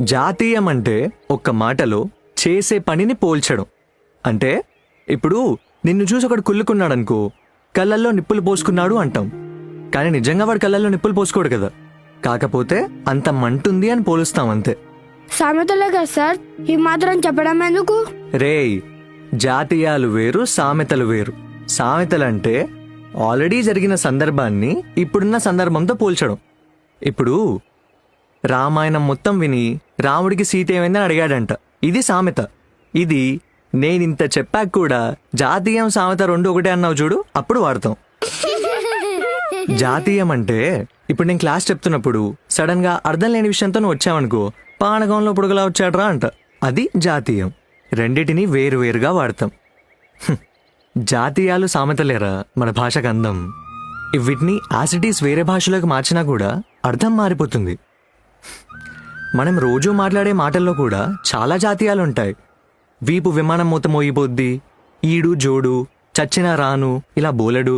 జాతీయం అంటే ఒక్క మాటలో చేసే పనిని పోల్చడం. అంటే ఇప్పుడు నిన్ను చూసి ఒకడు కుళ్ళుకున్నాడనుకో, కళ్ళల్లో నిప్పులు పోసుకున్నాడు అంటాం. కానీ నిజంగా వాడు కళ్ళల్లో నిప్పులు పోసుకోడు కదా, కాకపోతే అంత మంటుంది అని పోలుస్తాం అంతే. సామెతలే కదా సార్, ఈ మాత్రం చెప్పడం ఎందుకు? రేయ్, జాతీయాలు వేరు, సామెతలు వేరు. సామెతలంటే ఆల్రెడీ జరిగిన సందర్భాన్ని ఇప్పుడున్న సందర్భంతో పోల్చడం. ఇప్పుడు రామాయణం మొత్తం విని రాముడికి సీత ఏమైందని అడిగాడంట, ఇది సామెత. ఇది నేనింత చెప్పాక కూడా జాతీయం సామెత రెండు ఒకటే అన్నావు చూడు, అప్పుడు వాడతాం. జాతీయం అంటే ఇప్పుడు నేను క్లాస్ చెప్తున్నప్పుడు సడన్ గా అర్థం లేని విషయంతో నువ్వు వచ్చావనుకో, పానకంలో పొడుగులా వచ్చాడ్రా అంట, అది జాతీయం. రెండిటిని వేరువేరుగా వాడతాం. జాతీయాలు సామెతలేరా మన భాషకు అందం. వీటిని యాసిటీస్ వేరే భాషలోకి మార్చినా కూడా అర్థం మారిపోతుంది. మనం రోజూ మాట్లాడే మాటల్లో కూడా చాలా జాతీయాలు ఉంటాయి. వీపు విమానం మూత మోయిపోద్ది, ఈడు జోడు, చచ్చినా రాను, ఇలా బోలెడు.